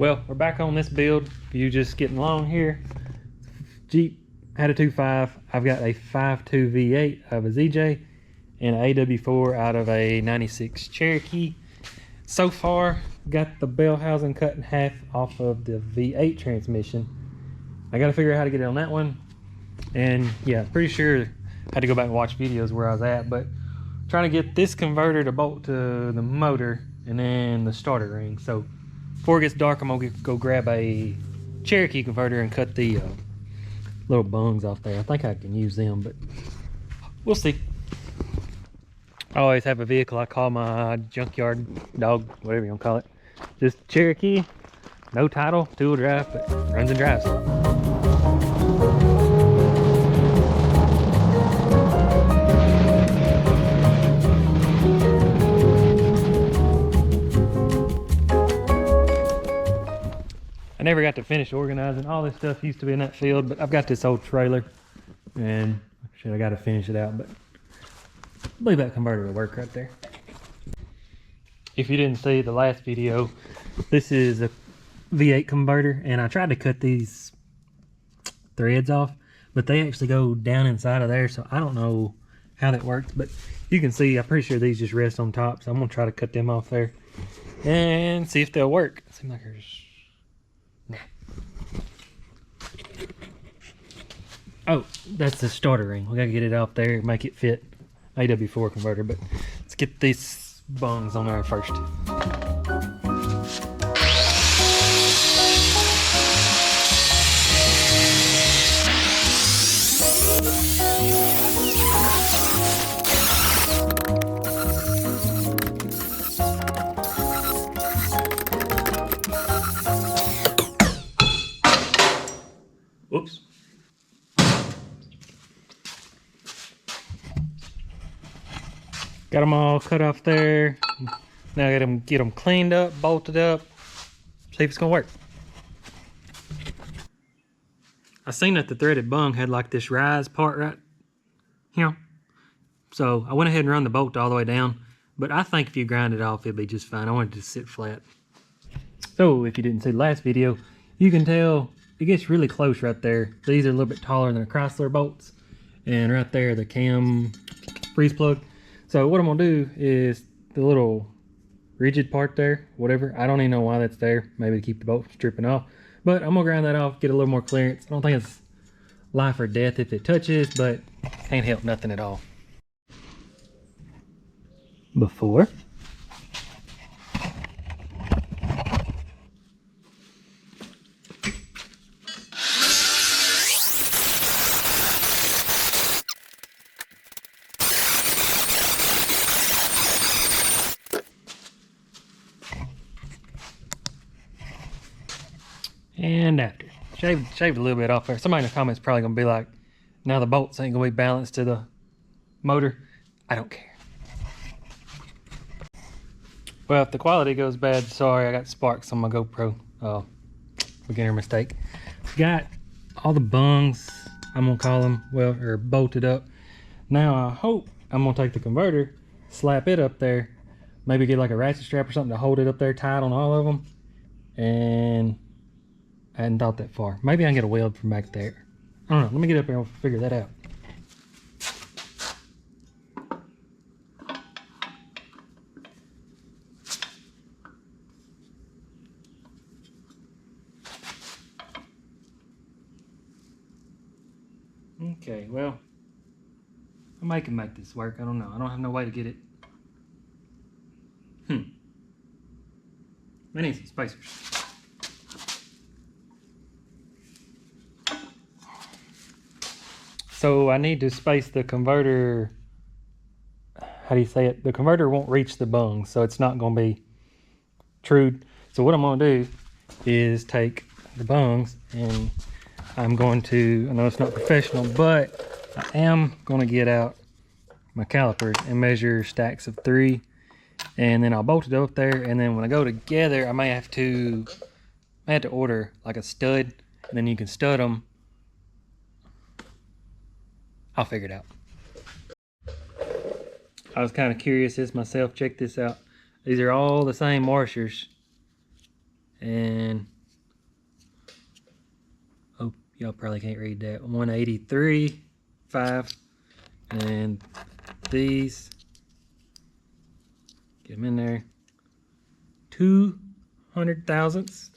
Well, we're back on this build. If you just getting along here, Jeep had a 2.5. I've got a 5.2 V8 of a ZJ and an AW4 out of a 96 Cherokee. So far, got the bell housing cut in half off of the V8 transmission. I got to figure out how to get it on that one. And yeah, pretty sure I had to go back and watch videos where I was at, but trying to get this converter to bolt to the motor and then the starter ring. So before it gets dark, I'm gonna go grab a Cherokee converter and cut the little bungs off there. I think I can use them, but we'll see. I always have a vehicle I call my junkyard dog, whatever you want to call it. Just Cherokee, no title, 2-wheel drive, but runs and drives. I never got to finish organizing. All this stuff used to be in that field, but I've got this old trailer and shit, I got to finish it out, but I believe that converter will work right there. If you didn't see the last video, this is a V8 converter, and I tried to cut these threads off, but they actually go down inside of there, so I don't know how that works, but you can see, I'm pretty sure these just rest on top, so I'm gonna try to cut them off there and see if they'll work. It seems like there's... Nah. Oh, that's the starter ring. We gotta get it off there, make it fit AW4 converter, but let's get these bungs on there first. Whoops. Got them all cut off there. Now I gotta get them cleaned up, bolted up, see if it's gonna work. I seen that the threaded bung had like this rise part right here. So I went ahead and run the bolt all the way down, but I think if you grind it off, it'll be just fine. I wanted it to sit flat. So if you didn't see the last video, you can tell it gets really close right there. These are a little bit taller than the Chrysler bolts. And right there, the cam freeze plug. So what I'm gonna do is the little rigid part there, whatever, I don't even know why that's there. Maybe to keep the bolt from stripping off. But I'm gonna grind that off, get a little more clearance. I don't think it's life or death if it touches, but can't help nothing at all. Before. And after. Shaved a little bit off there. Somebody in the comments probably gonna be like, now the bolts ain't gonna be balanced to the motor. I don't care. Well, if the quality goes bad, sorry, I got sparks on my GoPro. Beginner mistake. Got all the bungs, I'm gonna call them, well, are bolted up. Now I hope I'm gonna take the converter, slap it up there, maybe get like a ratchet strap or something to hold it up there tight on all of them. And I hadn't thought that far. Maybe I can get a weld from back there. I don't know. Let me get up here and figure that out. Okay, well, I might can make this work. I don't know. I don't have no way to get it. I need some spacers. So I need to space the converter. How do you say it? The converter won't reach the bung, so it's not going to be true. So what I'm going to do is take the bungs, and I'm going to, I know it's not professional, but I am going to get out my calipers and measure stacks of 3, and then I'll bolt it up there, and then when I go together, I may have to order like a stud, and then you can stud them. I'll figure it out. I was kind of curious this myself. Check this out. These are all the same washers. And oh, y'all probably can't read that. 183.5. And these, get them in there, 200 thousandths.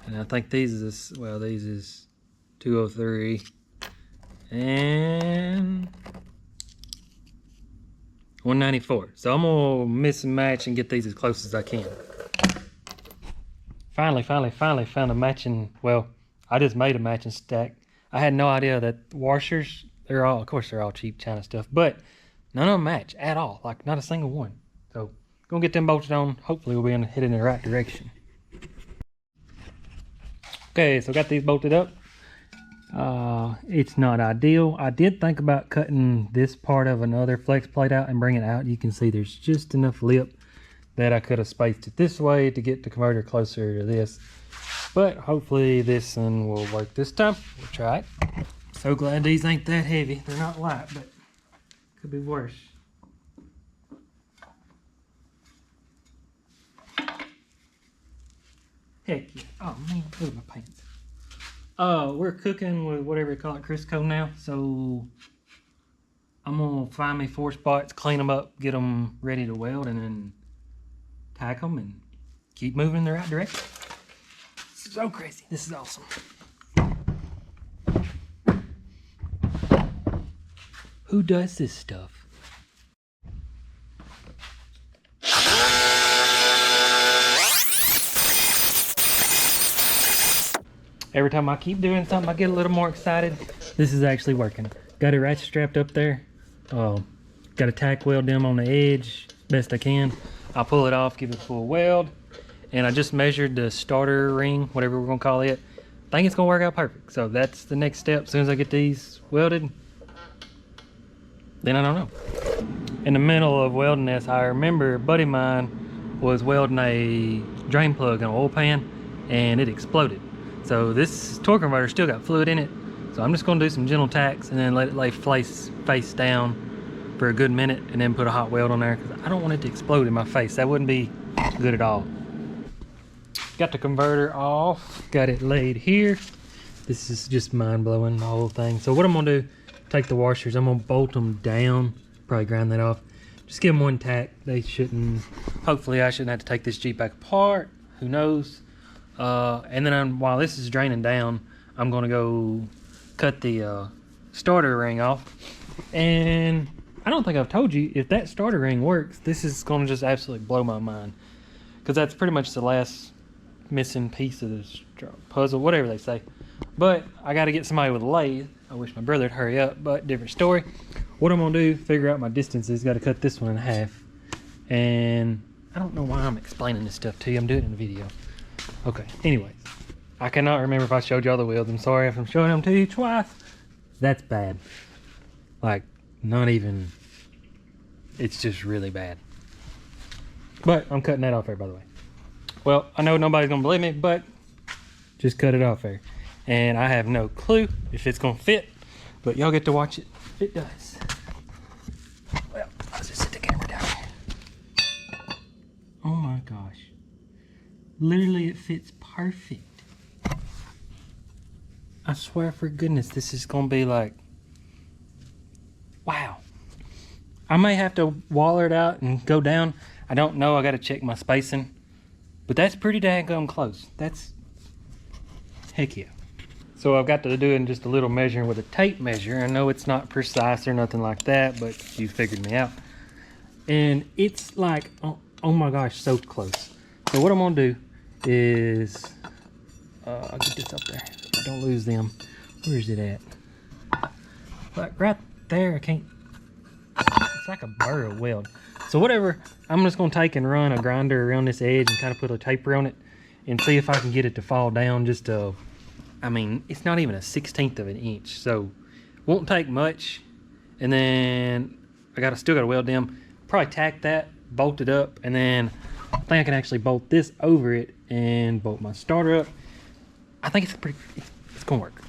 And I think these is, well, these is 203. And 194. So I'm gonna mix and match and get these as close as I can. Finally found a matching, well, I just made a matching stack. I had no idea that washers, they're all, of course they're all cheap China stuff, but none of them match at all, like not a single one. So gonna get them bolted on. Hopefully we'll be heading in the right direction. Okay, so got these bolted up. It's not ideal. I did think about cutting this part of another flex plate out and bringing it out. You can see there's just enough lip that I could have spaced it this way to get the converter closer to this. But hopefully this one will work this time. We'll try it. So glad these ain't that heavy. They're not light, but could be worse. Heck yeah. Oh man, look at my pants. We're cooking with whatever you call it, Crisco now. So I'm gonna find me 4 spots, clean them up, get them ready to weld, and then tack them and keep moving in the right direction. So crazy. This is awesome. Who does this stuff? Every time I keep doing something, I get a little more excited. This is actually working. Got a ratchet strapped up there. Got a tack weld them on the edge, best I can. I'll pull it off, give it a full weld. And I just measured the starter ring, whatever we're gonna call it. I think it's gonna work out perfect. So that's the next step. As soon as I get these welded, then I don't know. In the middle of welding this, I remember a buddy of mine was welding a drain plug in an oil pan and it exploded. So this torque converter still got fluid in it. So I'm just gonna do some gentle tacks and then let it lay face down for a good minute and then put a hot weld on there because I don't want it to explode in my face. That wouldn't be good at all. Got the converter off, got it laid here. This is just mind-blowing, the whole thing. So what I'm gonna do, take the washers, I'm gonna bolt them down, probably grind that off. Just give them one tack. They shouldn't, hopefully I shouldn't have to take this Jeep back apart, who knows. And then while this is draining down, I'm gonna go cut the starter ring off. And I don't think I've told you, if that starter ring works, this is gonna just absolutely blow my mind. Because that's pretty much the last missing piece of this puzzle, whatever they say. But I got to get somebody with a lathe. I wish my brother would hurry up, but different story. What I'm gonna do, figure out my distances. Got to cut this one in half. And I don't know why I'm explaining this stuff to you. I'm doing it in the video. Okay, anyways, I cannot remember if I showed y'all the wheels. I'm sorry if I'm showing them to you twice. That's bad. Like, not even, it's just really bad. But I'm cutting that off there, by the way. Well, I know nobody's gonna believe me, but just cut it off there. And I have no clue if it's gonna fit, but y'all get to watch it if it does. Well, I'll just set the camera down here. Oh my gosh. Literally, it fits perfect. I swear for goodness, this is gonna be like, wow. I may have to waller it out and go down. I don't know, I gotta check my spacing. But that's pretty daggone close. That's, heck yeah. So I've got to do in just a little measuring with a tape measure. I know it's not precise or nothing like that, but you figured me out. And it's like, oh my gosh, so close. So what I'm gonna do is, I'll get this up there. Don't lose them. Where is it at? Like right there, I can't, it's like a burr weld. So whatever, I'm just gonna take and run a grinder around this edge and kind of put a taper on it and see if I can get it to fall down just to, I mean, it's not even a 1/16 of an inch, so won't take much. And then I still gotta weld them, probably tack that, bolt it up, and then I think I can actually bolt this over it and bolt my starter up. I think it's gonna work.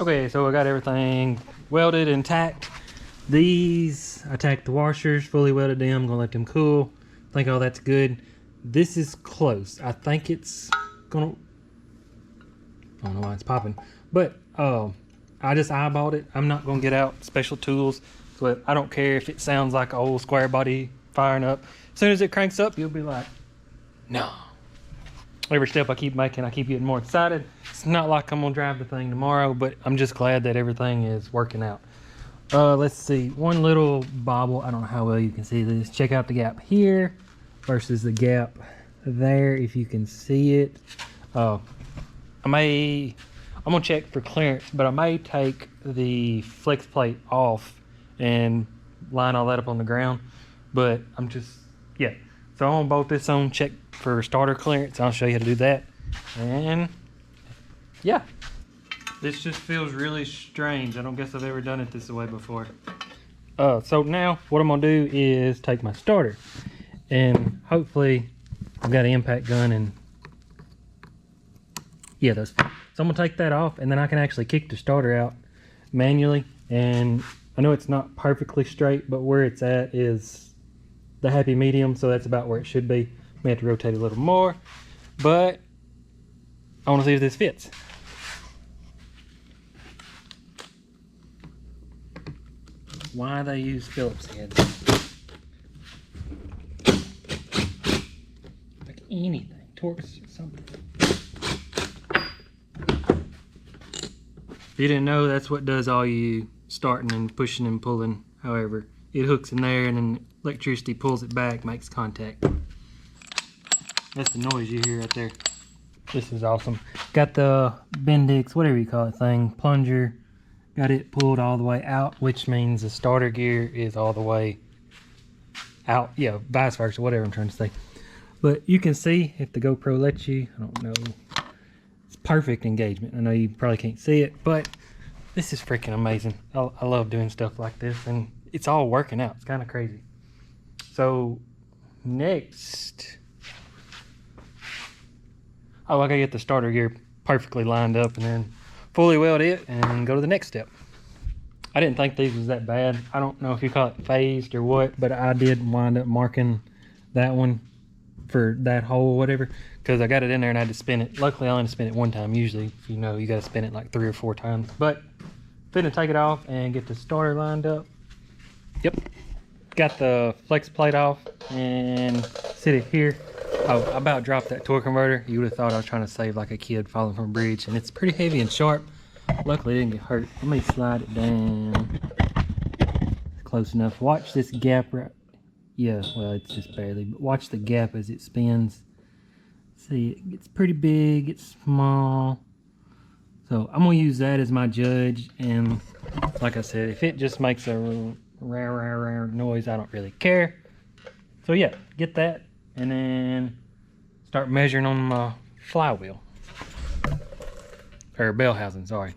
Okay, so I got everything welded and tacked. These, I tacked the washers, fully welded them, I'm gonna let them cool. I think all that's good. this is close. I think it's gonna, I don't know why it's popping, but I just eyeballed it. I'm not gonna get out special tools, but I don't care if it sounds like an old square body firing up. As soon as it cranks up, you'll be like, no. Every step I keep making, I keep getting more excited. It's not like I'm gonna drive the thing tomorrow, but I'm just glad that everything is working out. Let's see, one little bobble. I don't know how well you can see this. Check out the gap here versus the gap there, if you can see it. I'm gonna check for clearance, but I may take the flex plate off and line all that up on the ground. But I'm just, yeah. So I'm gonna bolt this on, check for starter clearance. I'll show you how to do that. And yeah, this just feels really strange. I don't guess I've ever done it this way before. So now what I'm gonna do is take my starter, and hopefully I've got an impact gun, and yeah, those. So I'm gonna take that off, and then I can actually kick the starter out manually. And I know it's not perfectly straight, but where it's at is the happy medium, so that's about where it should be. May have to rotate a little more, but I want to see if this fits. Why they use Phillips heads? Like anything, Torx or something. If you didn't know, that's what does all you starting and pushing and pulling. However, it hooks in there and then electricity pulls it back, makes contact. That's the noise you hear right there. This is awesome. Got the Bendix, whatever you call it thing, plunger. Got it pulled all the way out, which means the starter gear is all the way out. Yeah, vice versa, whatever I'm trying to say. But you can see, if the GoPro lets you, I don't know. It's perfect engagement. I know you probably can't see it, but this is freaking amazing. I love doing stuff like this, and it's all working out. It's kind of crazy. So next, I gotta get the starter gear perfectly lined up and then fully weld it and go to the next step. I didn't think these was that bad. I don't know if you call it phased or what, but I did wind up marking that one for that hole, whatever, because I got it in there and I had to spin it. Luckily, I only spin it one time. Usually, you know, you got to spin it like 3 or 4 times. But finna take it off and get the starter lined up. Yep, got the flex plate off and sit it here. Oh, I about dropped that torque converter. You would have thought I was trying to save like a kid falling from a bridge, and it's pretty heavy and sharp. Luckily, it didn't get hurt. Let me slide it down. Close enough. Watch this gap right. Yeah, well, it's just barely, but watch the gap as it spins. See, it gets pretty big, it's small. So I'm gonna use that as my judge, and like I said, if it just makes a rah noise, I don't really care. So yeah, get that, and then start measuring on my flywheel. Or bell housing, sorry.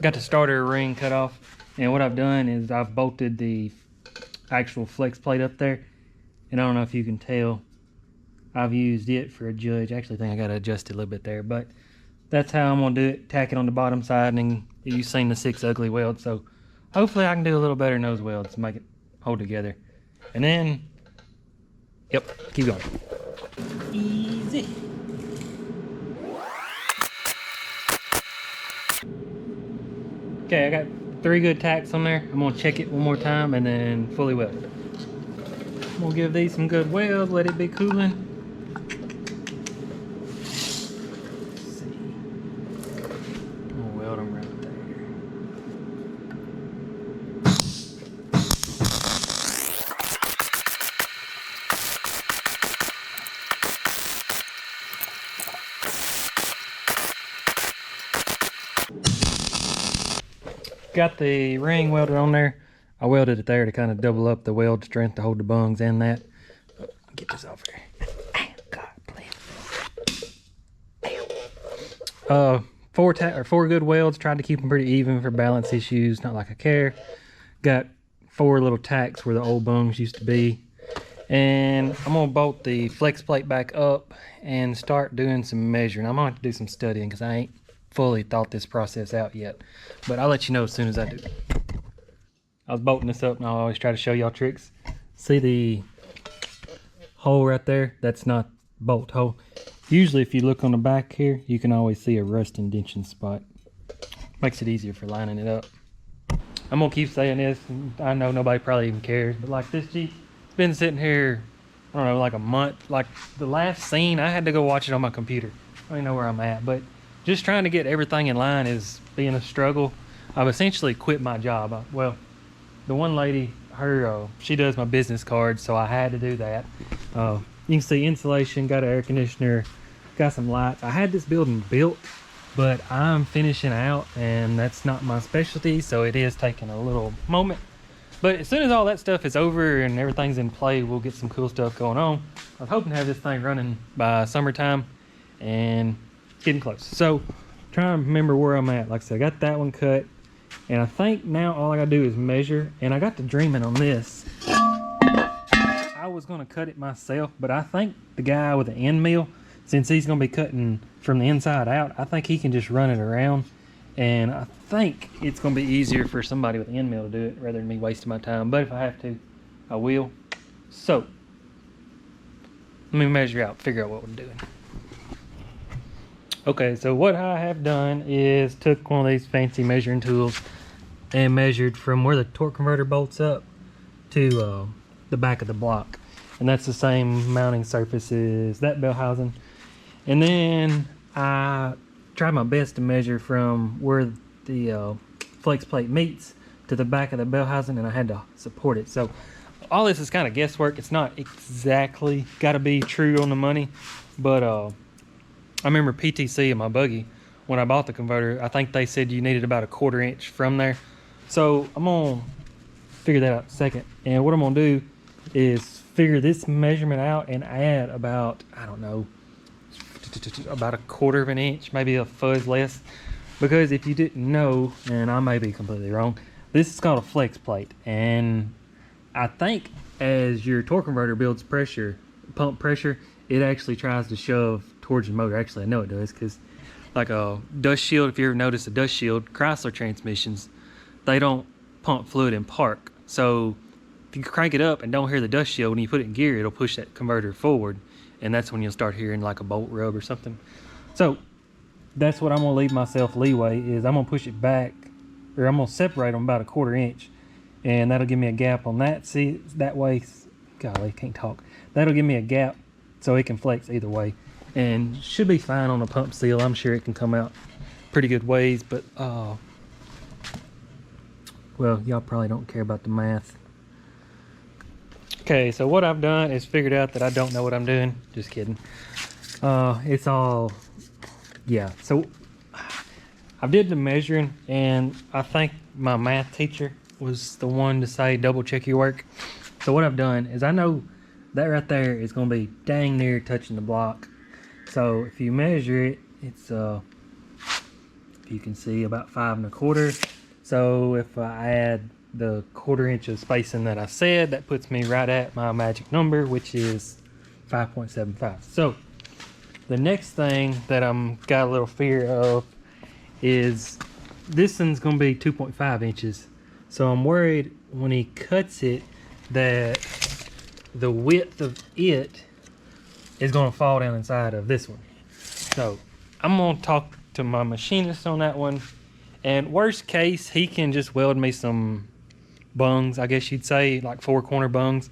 Got the starter ring cut off, and what I've done is I've bolted the actual flex plate up there, and I don't know if you can tell, I've used it for a judge. I actually think I got to adjust it a little bit there, but that's how I'm gonna do it. Tack it on the bottom side, and then you've seen the 6 ugly welds, so hopefully I can do a little better nose welds to make it hold together. And then, yep, keep going. Easy. Okay, I got 3 good tacks on there. I'm gonna check it one more time and then fully weld it. I'm gonna give these some good welds, let it be cooling. Let's see. I'm gonna weld them right there. Got the ring welded on there. I welded it there to kind of double up the weld strength to hold the bungs and that. Get this off here. God, please. 4 good welds. Tried to keep them pretty even for balance issues. Not like I care. Got 4 little tacks where the old bungs used to be. And I'm gonna bolt the flex plate back up and start doing some measuring. I'm gonna have to do some studying because I ain't fully thought this process out yet, but I'll let you know as soon as I do. I was bolting this up, and I always try to show y'all tricks. See the hole right there, that's not bolt hole. Usually if you look on the back here, you can always see a rust indentation spot. Makes it easier for lining it up. I'm gonna keep saying this, I know nobody probably even cares, but like this Jeep, it's been sitting here, I don't know, like a month. Like the last scene, I had to go watch it on my computer. I don't even know where I'm at, but just trying to get everything in line is being a struggle. I've essentially quit my job. Well, the one lady, she does my business cards, so I had to do that. You can see insulation, got an air conditioner, got some lights. I had this building built, but I'm finishing out and that's not my specialty, so it is taking a little moment. But as soon as all that stuff is over and everything's in play, we'll get some cool stuff going on. I was hoping to have this thing running by summertime, and getting close. So trying to remember where I'm at. Like I said, I got that one cut, and I think now all I gotta do is measure. And I got to dreaming on this. I was gonna cut it myself, but I think the guy with the end mill, since he's gonna be cutting from the inside out, I think he can just run it around. And I think it's gonna be easier for somebody with the end mill to do it rather than me wasting my time. But if I have to, I will. So let me measure out, figure out what we're doing. Okay, so what I have done is took one of these fancy measuring tools and measured from where the torque converter bolts up to the back of the block. And that's the same mounting surface as that bell housing. And then I tried my best to measure from where the flex plate meets to the back of the bell housing, and I had to support it. So all this is kind of guesswork. It's not exactly got to be true on the money, but I remember PTC in my buggy when I bought the converter, I think they said you needed about 1/4 inch from there. So I'm gonna figure that out in a second. And what I'm gonna do is figure this measurement out and add about, I don't know, about 1/4 inch, maybe a fuzz less. Because if you didn't know, and I may be completely wrong, this is called a flex plate. And I think as your torque converter builds pressure, pump pressure, it actually tries to shove towards the motor. Actually, I know it does, because like a dust shield, if you ever notice a dust shield, Chrysler transmissions, they don't pump fluid in park. So if you crank it up and don't hear the dust shield, when you put it in gear, it'll push that converter forward. And that's when you'll start hearing like a bolt rub or something. So that's what I'm gonna leave myself leeway, is I'm gonna push it back, or I'm gonna separate them about 1/4 inch. And that'll give me a gap on that. See, that way, golly, can't talk. That'll give me a gap so it can flex either way. And should be fine on a pump seal. I'm sure it can come out pretty good ways, but well, y'all probably don't care about the math. Okay, so what I've done is figured out that I don't know what I'm doing. Just kidding. It's all, yeah. So I did the measuring, and I think my math teacher was the one to say double check your work. So what I've done is, I know that right there is going to be dang near touching the block. So if you measure it, it's if you can see, about 5 1/4. So if I add the 1/4 inch of spacing that I said, that puts me right at my magic number, which is 5.75. So the next thing that I'm got a little fear of is this one's going to be 2.5 inches. So I'm worried when he cuts it that the width of it is going to fall down inside of this one. So I'm going to talk to my machinist on that one, and worst case, he can just weld me some bungs, I guess you'd say, like 4-corner bungs,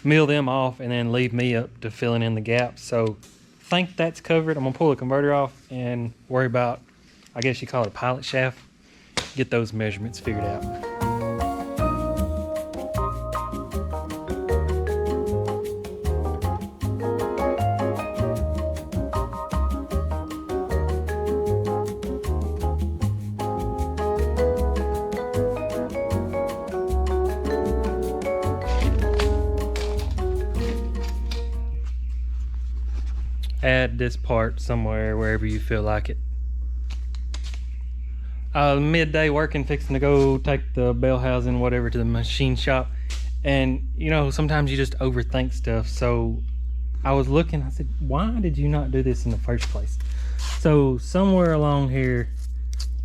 mill them off, and then leave me up to filling in the gaps. So I think that's covered. I'm gonna pull the converter off and worry about, I guess you call it a pilot shaft, get those measurements figured out. Add this part somewhere, wherever you feel like it. Midday working, fixing to go take the bell housing, whatever, to the machine shop. And you know, sometimes you just overthink stuff. So I was looking, I said, why did you not do this in the first place? So somewhere along here,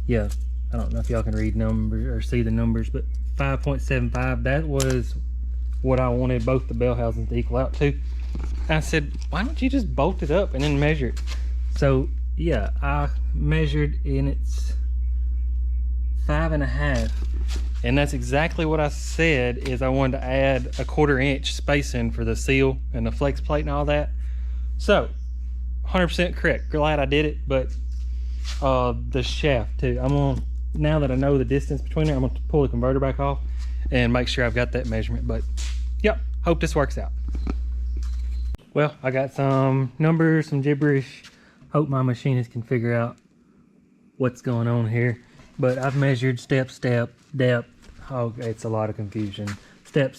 yeah, I don't know if y'all can read numbers or see the numbers, but 5.75, that was what I wanted both the bell housings to equal out to. I said, why don't you just bolt it up and then measure it? So yeah, I measured and it's 5.5. And that's exactly what I said, is I wanted to add a 1/4 inch spacing for the seal and the flex plate and all that. So 100% correct. Glad I did it. But the shaft too, now that I know the distance between them, I'm gonna pull the converter back off and make sure I've got that measurement. But yep, hope this works out. Well, I got some numbers, some gibberish. Hope my machinist can figure out what's going on here. But I've measured step, depth. Oh, it's a lot of confusion. Step,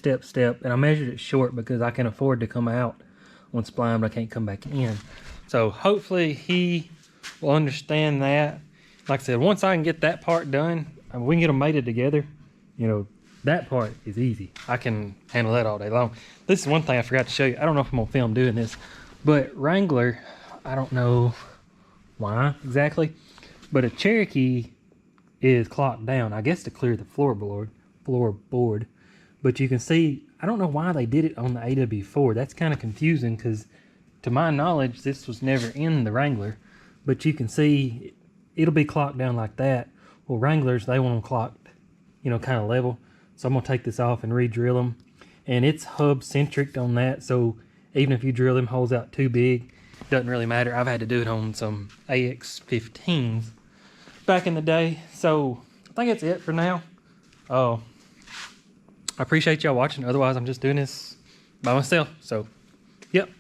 and I measured it short because I can afford to come out on spline, but I can't come back in. So hopefully he will understand that. Like I said, once I can get that part done, we can get them mated together. You know, that part is easy. I can handle that all day long. This is one thing I forgot to show you. I don't know if I'm gonna film doing this, but Wrangler, I don't know why exactly, but a Cherokee is clocked down, I guess to clear the floorboard. But you can see, I don't know why they did it on the AW4. That's kind of confusing because to my knowledge, this was never in the Wrangler. But you can see it'll be clocked down like that. Well, Wranglers, they want them clocked, you know, kind of level. So I'm gonna take this off and re-drill them. And it's hub centric on that, so even if you drill them holes out too big, it doesn't really matter. I've had to do it on some AX15s back in the day. So I think that's it for now. I appreciate y'all watching. Otherwise, I'm just doing this by myself. So, yep.